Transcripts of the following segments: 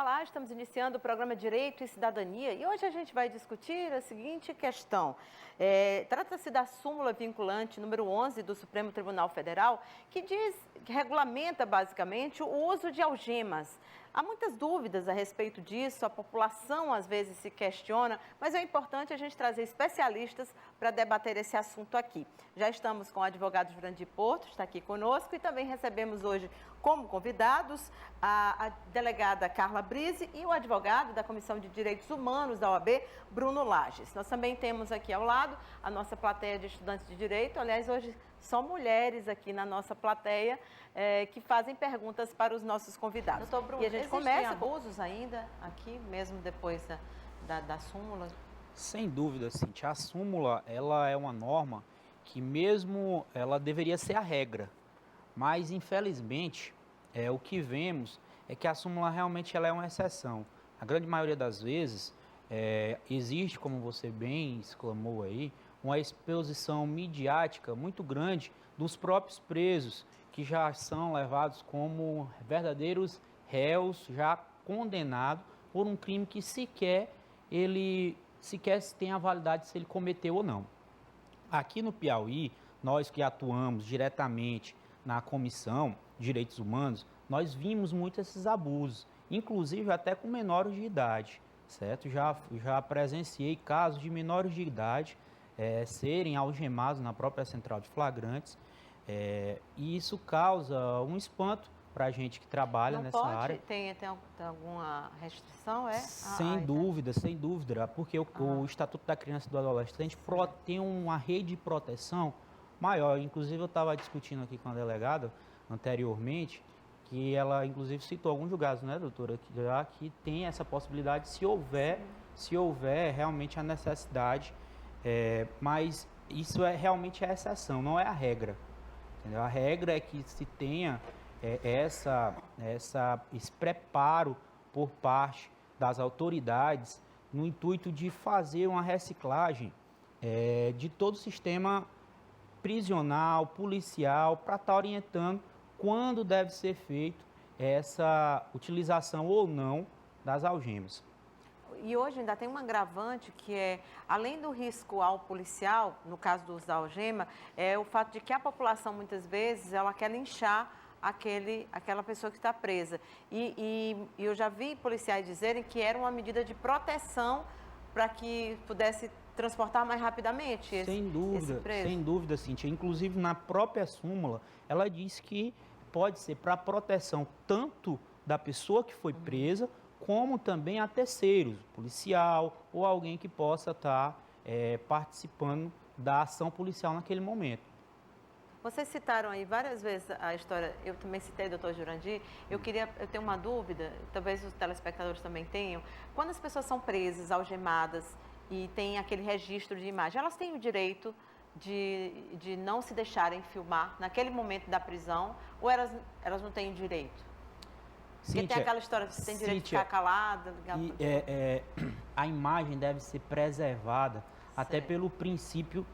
Olá, estamos iniciando o programa Direito e Cidadania e hoje a gente vai discutir a seguinte questão. Trata-se da súmula vinculante número 11 do Supremo Tribunal Federal, que regulamenta basicamente o uso de algemas. Há muitas dúvidas a respeito disso, a população às vezes se questiona, mas é importante a gente trazer especialistas para debater esse assunto aqui. Já estamos com o advogado Jurandir Porto, está aqui conosco, e também recebemos hoje como convidados a delegada Carla Brise e o advogado da Comissão de Direitos Humanos da OAB, Bruno Lages. Nós também temos aqui ao lado a nossa plateia de estudantes de Direito, aliás, hoje são mulheres aqui na nossa plateia que fazem perguntas para os nossos convidados. Doutor Bruno, e a gente existem abusos ainda aqui, mesmo depois da súmula? Sem dúvida, Cíntia. A súmula, ela é uma norma que mesmo ela deveria ser a regra, mas infelizmente o que vemos é que a súmula realmente ela é uma exceção. A grande maioria das vezes existe, como você bem exclamou aí, uma exposição midiática muito grande dos próprios presos, que já são levados como verdadeiros réus, já condenados por um crime que sequer tem a validade se ele cometeu ou não. Aqui no Piauí, nós que atuamos diretamente na Comissão de Direitos Humanos, nós vimos muito esses abusos, inclusive até com menores de idade, certo? Já presenciei casos de menores de idade serem algemados na própria central de flagrantes, e isso causa um espanto para a gente que trabalha nessa área. Tem alguma restrição? Sem dúvida, porque o Estatuto da Criança e do Adolescente tem uma rede de proteção maior. Inclusive, eu estava discutindo aqui com a delegada anteriormente, que ela, inclusive, citou alguns julgados, né, doutora, que tem essa possibilidade se houver realmente a necessidade, mas isso realmente é a exceção, não é a regra. Entendeu? A regra é que se tenha esse preparo por parte das autoridades no intuito de fazer uma reciclagem de todo o sistema prisional, policial, para estar orientando quando deve ser feito essa utilização ou não das algemas. E hoje ainda tem um agravante que além do risco ao policial, no caso do uso da algema, é o fato de que a população muitas vezes ela quer linchar aquela pessoa que está presa. E eu já vi policiais dizerem que era uma medida de proteção para que pudesse transportar mais rapidamente esse preso. Sem dúvida, Cíntia. Inclusive, na própria súmula, ela diz que pode ser para proteção tanto da pessoa que foi presa, como também a terceiros, policial ou alguém que possa estar participando da ação policial naquele momento. Vocês citaram aí várias vezes a história, eu também citei, doutor Jurandir, eu tenho uma dúvida, talvez os telespectadores também tenham, quando as pessoas são presas, algemadas e tem aquele registro de imagem, elas têm o direito de não se deixarem filmar naquele momento da prisão, ou elas não têm o direito? Porque tem aquela história que você tem direito de ficar calada. A imagem deve ser preservada, até pelo princípio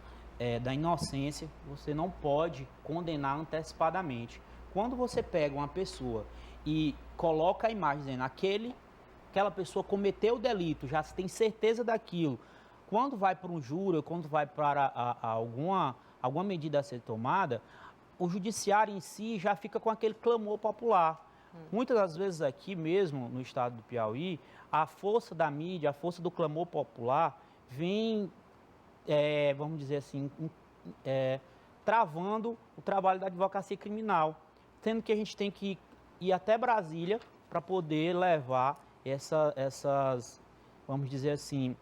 da inocência. Você não pode condenar antecipadamente. Quando você pega uma pessoa e coloca a imagem dizendo aquela pessoa cometeu o delito, já se tem certeza daquilo, quando vai para um júri, quando vai para alguma medida a ser tomada, o judiciário em si já fica com aquele clamor popular. Muitas das vezes aqui mesmo, no estado do Piauí, a força da mídia, a força do clamor popular vem, vamos dizer assim, travando o trabalho da advocacia criminal, sendo que a gente tem que ir até Brasília para poder levar essas, vamos dizer assim,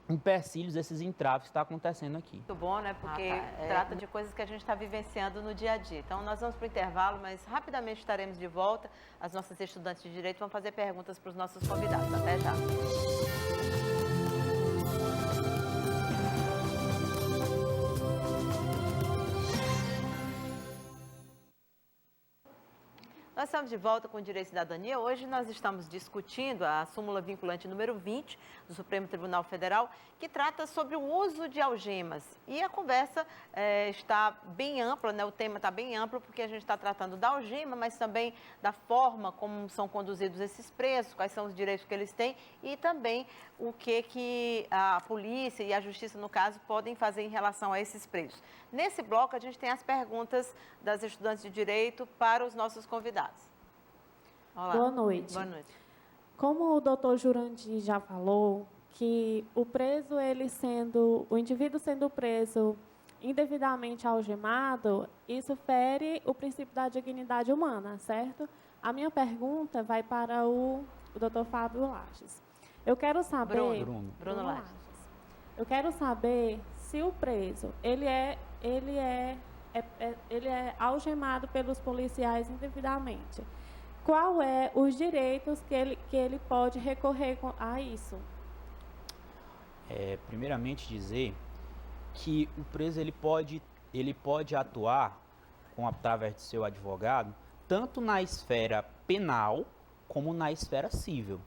empecilhos, esses entraves que está acontecendo aqui. Muito bom, né? Porque trata de coisas que a gente está vivenciando no dia a dia. Então, nós vamos para o intervalo, mas rapidamente estaremos de volta. As nossas estudantes de Direito vão fazer perguntas para os nossos convidados. Até já. Nós estamos de volta com o Direito e Cidadania. Hoje nós estamos discutindo a súmula vinculante número 20 do Supremo Tribunal Federal, que trata sobre o uso de algemas. E a conversa está bem ampla, né? O tema está bem amplo, porque a gente está tratando da algema, mas também da forma como são conduzidos esses presos, quais são os direitos que eles têm e também o que a polícia e a justiça, no caso, podem fazer em relação a esses presos. Nesse bloco, a gente tem as perguntas das estudantes de Direito para os nossos convidados. Olá. Boa noite. Boa noite. Como o doutor Jurandir já falou, que o indivíduo sendo preso indevidamente algemado, isso fere o princípio da dignidade humana, certo? A minha pergunta vai para o doutor Fábio Lages. Eu quero saber... Bruno Lages. Eu quero saber se o preso, ele é algemado pelos policiais indevidamente. Qual é os direitos que ele pode recorrer a isso? Primeiramente dizer que o preso ele pode atuar através de seu advogado tanto na esfera penal como na esfera civil.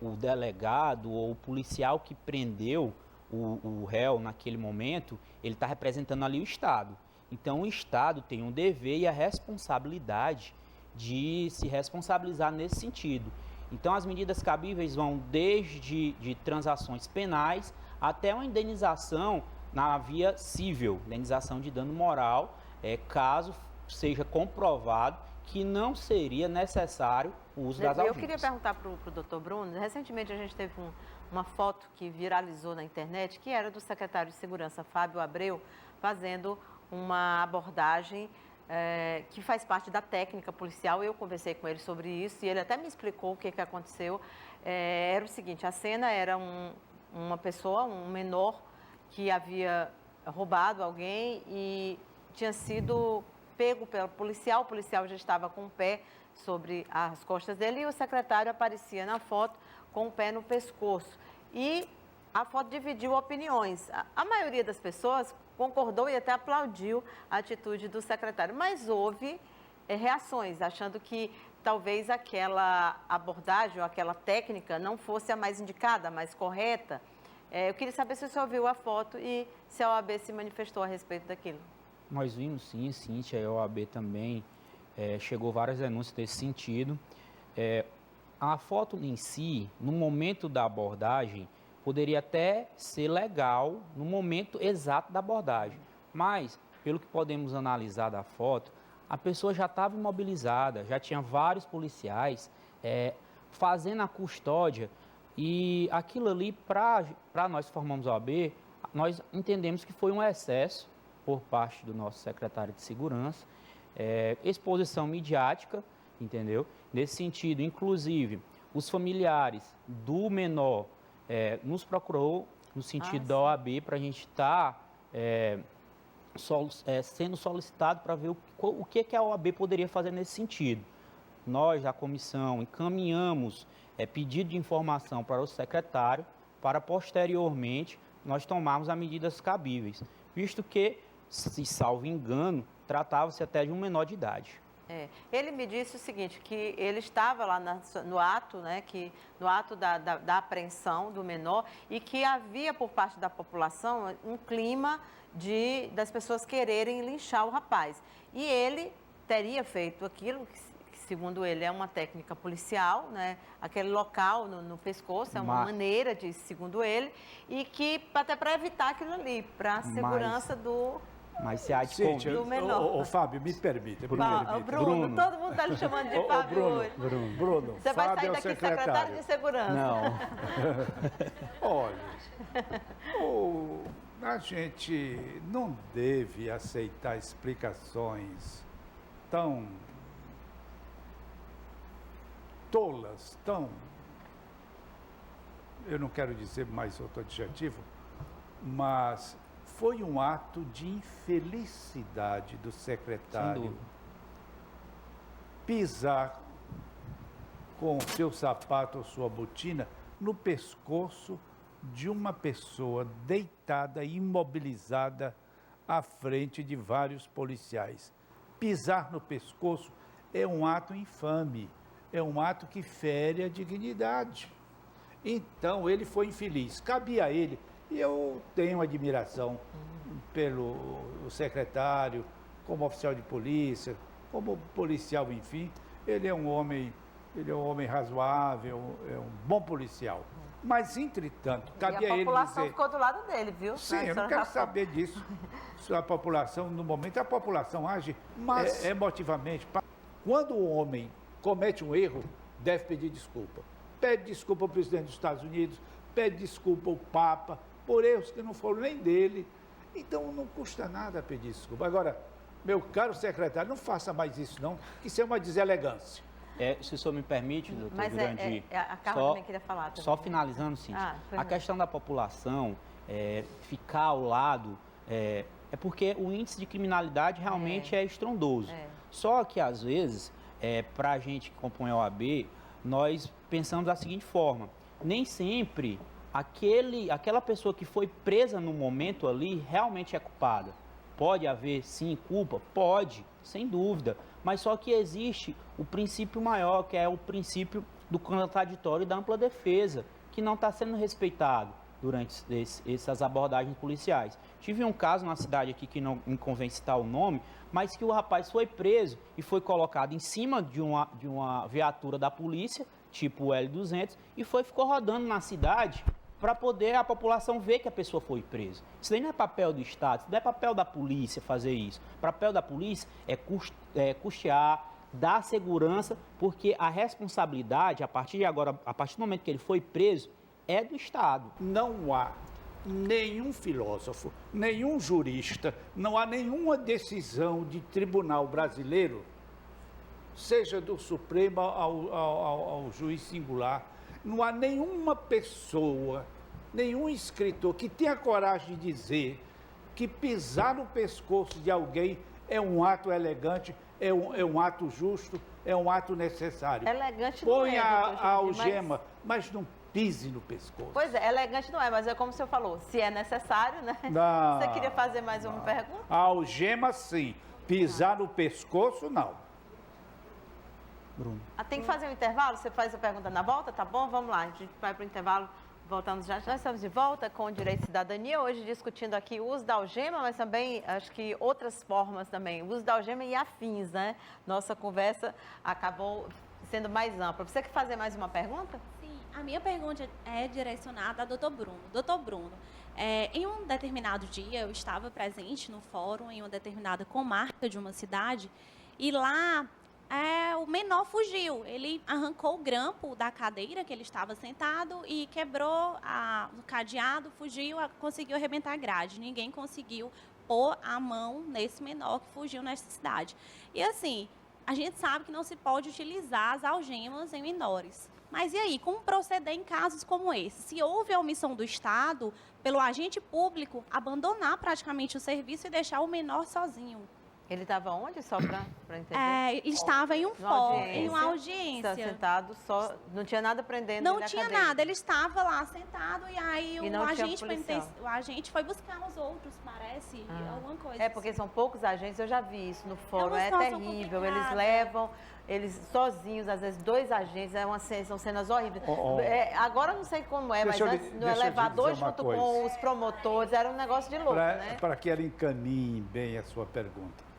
O delegado ou o policial que prendeu o réu naquele momento, ele está representando ali o Estado. Então, o Estado tem um dever e a responsabilidade de se responsabilizar nesse sentido. Então, as medidas cabíveis vão desde transações penais até uma indenização na via civil, indenização de dano moral, caso seja comprovado que não seria necessário o uso das algemas. Eu queria perguntar para o doutor Bruno, recentemente a gente teve uma foto que viralizou na internet, que era do secretário de Segurança, Fábio Abreu, fazendo uma abordagem que faz parte da técnica policial. Eu conversei com ele sobre isso e ele até me explicou o que aconteceu. Era o seguinte, a cena era uma pessoa, um menor, que havia roubado alguém e tinha sido pego pelo policial. O policial já estava com o pé sobre as costas dele e o secretário aparecia na foto com o pé no pescoço. E a foto dividiu opiniões. A maioria das pessoas concordou e até aplaudiu a atitude do secretário, mas houve reações, achando que talvez aquela abordagem ou aquela técnica não fosse a mais indicada, a mais correta. Eu queria saber se o senhor viu a foto e se a OAB se manifestou a respeito daquilo. Nós vimos sim, Cíntia, a OAB também chegou várias denúncias nesse sentido. A foto em si, no momento da abordagem, poderia até ser legal no momento exato da abordagem, mas, pelo que podemos analisar da foto, a pessoa já estava imobilizada, já tinha vários policiais fazendo a custódia e aquilo ali, para nós que formamos a OAB, nós entendemos que foi um excesso por parte do nosso secretário de Segurança, exposição midiática, entendeu? Nesse sentido, inclusive, os familiares do menor nos procurou no sentido da OAB para a gente estar sendo solicitado para ver o que a OAB poderia fazer nesse sentido. Nós, da comissão, encaminhamos pedido de informação para o secretário para, posteriormente, nós tomarmos as medidas cabíveis, visto que, se salvo engano, tratava-se até de um menor de idade. Ele me disse o seguinte, que ele estava lá no ato, né, no ato da apreensão do menor e que havia por parte da população um clima das pessoas quererem linchar o rapaz. E ele teria feito aquilo que, segundo ele, é uma técnica policial, né, aquele local no pescoço, é uma maneira de, segundo ele, e que até para evitar aquilo ali, para a segurança do... Mas se há de do menor. Fábio, me permite. Bruno, todo mundo está lhe chamando de Fábio hoje. Bruno, você vai sair daqui secretário de Segurança. Não. Olha, a gente não deve aceitar explicações tão tolas, eu não quero dizer mais outro adjetivo, mas foi um ato de infelicidade do secretário pisar com seu sapato ou sua botina no pescoço de uma pessoa deitada, imobilizada à frente de vários policiais. Pisar no pescoço é um ato infame, é um ato que fere a dignidade. Então, ele foi infeliz. Cabia a ele, e eu tenho admiração pelo secretário, como oficial de polícia, como policial, enfim. Ele é um homem razoável, é um bom policial. Mas, entretanto, cabia a ele dizer... E a população ficou do lado dele, viu? Sim, eu não quero saber disso. A população, no momento, a população age emotivamente. Quando o homem comete um erro, deve pedir desculpa. Pede desculpa ao presidente dos Estados Unidos, pede desculpa ao Papa, por erros que não foram nem dele. Então, não custa nada pedir desculpa. Agora, meu caro secretário, não faça mais isso, não, que isso é uma deselegância. Se o senhor me permite, doutor Mas Jurandir, a Carla também queria falar. Também. Só finalizando, sim. A questão da população ficar ao lado é porque o índice de criminalidade realmente é estrondoso. Só que, às vezes, para a gente que compõe a OAB, nós pensamos da seguinte forma: nem sempre aquela pessoa que foi presa no momento ali realmente é culpada. Pode haver, sim, culpa? Pode, sem dúvida. Mas só que existe o princípio maior, que é o princípio do contraditório e da ampla defesa, que não está sendo respeitado durante essas abordagens policiais. Tive um caso na cidade aqui, que não me convém citar o nome, mas que o rapaz foi preso e foi colocado em cima de uma viatura da polícia, tipo o L200, e ficou rodando na cidade para poder a população ver que a pessoa foi presa. Isso daí não é papel do Estado, isso não é papel da polícia fazer isso. O papel da polícia é custear, dar segurança, porque a responsabilidade, a partir de agora, a partir do momento que ele foi preso, é do Estado. Não há nenhum filósofo, nenhum jurista, não há nenhuma decisão de tribunal brasileiro, seja do Supremo ao juiz singular, não há nenhuma pessoa, nenhum escritor que tenha coragem de dizer que pisar no pescoço de alguém é um ato elegante, é um ato justo, é um ato necessário. Elegante Põe não é, a algema, mas não pise no pescoço. Pois é, elegante não é, mas é como o senhor falou, se é necessário, né? Não, Você queria fazer mais uma pergunta? A algema, sim. Pisar no pescoço, não. Bruno. Tem que fazer um intervalo? Você faz a pergunta na volta, tá bom? Vamos lá, a gente vai para o intervalo. Voltamos já. Nós estamos de volta com o Direito e Cidadania, hoje discutindo aqui o uso da algema, mas também acho que outras formas também, o uso da algema e afins, né? Nossa conversa acabou sendo mais ampla. Você quer fazer mais uma pergunta? Sim, a minha pergunta é direcionada ao doutor Bruno. Doutor Bruno, em um determinado dia eu estava presente no fórum em uma determinada comarca de uma cidade e lá o menor fugiu. Ele arrancou o grampo da cadeira que ele estava sentado e quebrou o cadeado, fugiu, conseguiu arrebentar a grade. Ninguém conseguiu pôr a mão nesse menor que fugiu nessa cidade. E assim, a gente sabe que não se pode utilizar as algemas em menores. Mas e aí, como proceder em casos como esse? Se houve a omissão do Estado, pelo agente público, abandonar praticamente o serviço e deixar o menor sozinho. Ele estava onde, só para entender? Ele estava em um fórum, em uma audiência. Estava sentado, só, não tinha nada prendendo Não ele tinha cadeira. nada, ele estava lá sentado e aí E o agente foi buscar os outros, parece, alguma coisa. Porque são poucos agentes, eu já vi isso no fórum, uma é situação terrível. complicada. Eles levam, eles sozinhos, às vezes 2 agentes, são cenas horríveis. Agora eu não sei como é, mas Deixa eu antes, no deixa eu te elevador dizer uma junto coisa. com os promotores, era um negócio de louco, né? Para que ela encaminhe bem a sua pergunta.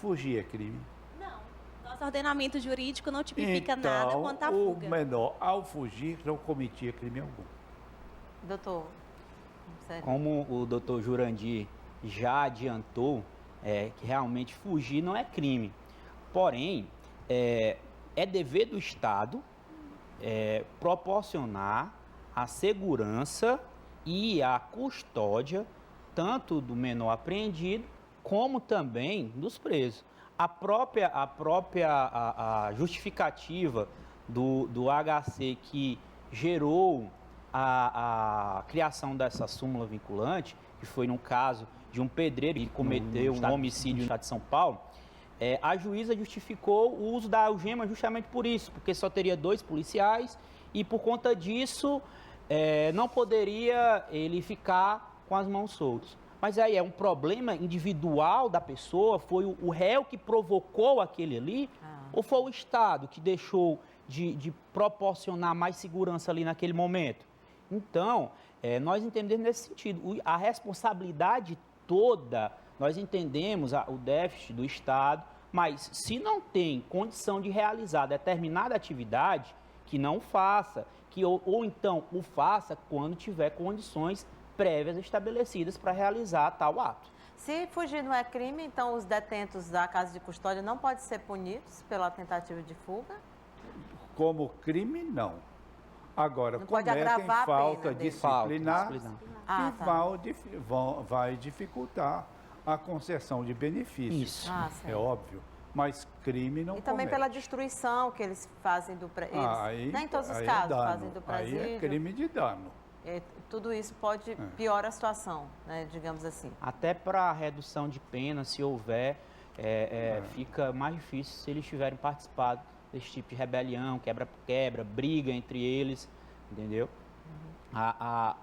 Fugir é crime? Não, nosso ordenamento jurídico não tipifica Então, nada quanto à o fuga. menor, ao fugir, não cometia crime algum. Doutor, sério. Como o doutor Jurandir já adiantou, que realmente fugir não é crime. Porém, é dever do Estado proporcionar a segurança e a custódia tanto do menor apreendido como também dos presos. A própria justificativa do HC que gerou a criação dessa súmula vinculante, que foi no caso de um pedreiro que cometeu um homicídio no estado de São Paulo, a juíza justificou o uso da algema justamente por isso, porque só teria 2 policiais e por conta disso não poderia ele ficar com as mãos soltas. Mas aí é um problema individual da pessoa? Foi o réu que provocou aquele ali? Ou foi o Estado que deixou de proporcionar mais segurança ali naquele momento? Então, nós entendemos nesse sentido. A responsabilidade toda, nós entendemos o déficit do Estado, mas se não tem condição de realizar determinada atividade, que não faça, ou então o faça quando tiver condições prévias estabelecidas para realizar tal ato. Se fugir não é crime, então os detentos da casa de custódia não podem ser punidos pela tentativa de fuga? Como crime, não. Agora, Não pode cometem agravar a falta pena dele. disciplinar, Falta. vai dificultar a concessão de benefícios. Isso. É óbvio. Mas crime não E também comete. pela destruição que eles fazem do presídio. Nem em todos os aí casos dano. fazem do presídio. Aí é crime de dano. Tudo isso pode piorar a situação, né, digamos assim. Até para redução de pena, se houver, fica mais difícil se eles tiverem participado desse tipo de rebelião, quebra-quebra, briga entre eles, entendeu?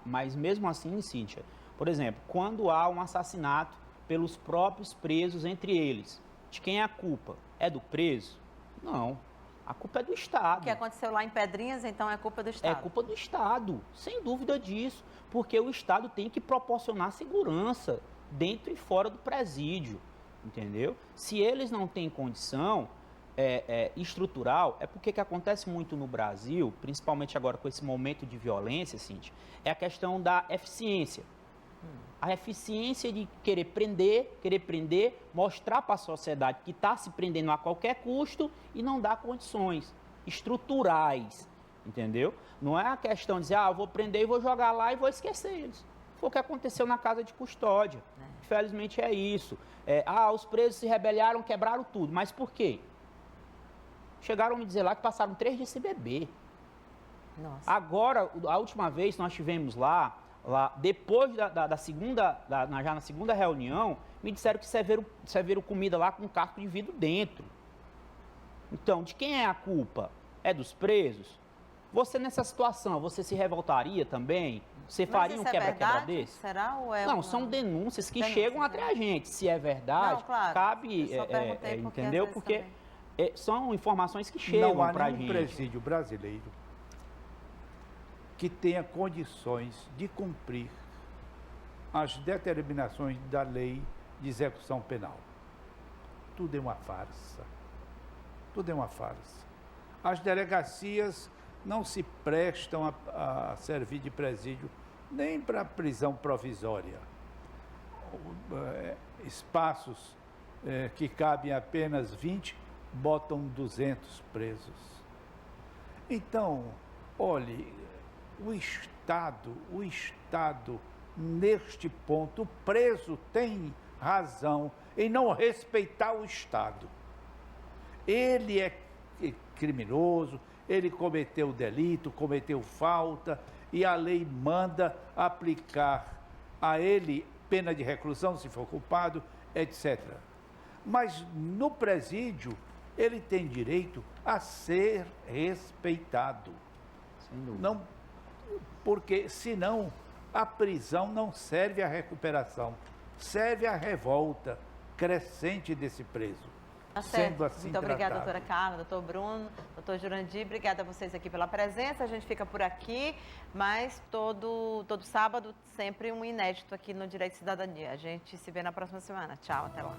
Mas mesmo assim, Cíntia, por exemplo, quando há um assassinato pelos próprios presos entre eles, de quem é a culpa? É do preso? Não. A culpa é do Estado. O que aconteceu lá em Pedrinhas, então, é culpa do Estado? É culpa do Estado, sem dúvida disso, porque o Estado tem que proporcionar segurança dentro e fora do presídio, entendeu? Se eles não têm condição estrutural, é porque que acontece muito no Brasil, principalmente agora com esse momento de violência, Cíntia, é a questão da eficiência. A eficiência de querer prender, mostrar para a sociedade que está se prendendo a qualquer custo e não dá condições estruturais, entendeu? Não é a questão de dizer, eu vou prender e vou jogar lá e vou esquecer eles. Foi o que aconteceu na casa de custódia. Infelizmente é isso. Os presos se rebelaram, quebraram tudo. Mas por quê? Chegaram a me dizer lá que passaram 3 dias sem beber. Nossa. Agora, a última vez nós tivemos lá depois da segunda, já na segunda reunião, me disseram que serviram comida lá com um casco de vidro dentro. Então, de quem é a culpa? É dos presos? Você nessa situação, você se revoltaria também? Você faria um quebra-quebra desse? Será ou Não, são denúncias que chegam até a gente. Se é verdade, Não, claro. cabe, Eu só perguntei porque entendeu? às vezes Porque também. são informações que chegam Não há para a nenhum gente. presídio brasileiro que tenha condições de cumprir as determinações da lei de execução penal. Tudo é uma farsa. Tudo é uma farsa. As delegacias não se prestam a servir de presídio nem para prisão provisória. Espaços que cabem apenas 20, botam 200 presos. Então, olhe, o Estado, neste ponto, o preso tem razão em não respeitar o Estado. Ele é criminoso, ele cometeu delito, cometeu falta, e a lei manda aplicar a ele pena de reclusão, se for culpado, etc. Mas no presídio, ele tem direito a ser respeitado. Sem dúvida. Não, porque senão a prisão não serve à recuperação, serve à revolta crescente desse preso. Tá certo. Sendo assim Muito obrigada, tratado. doutora Carla, doutor Bruno, doutor Jurandir. Obrigada a vocês aqui pela presença. A gente fica por aqui, mas todo sábado sempre um inédito aqui no Direito e Cidadania. A gente se vê na próxima semana. Tchau, até lá.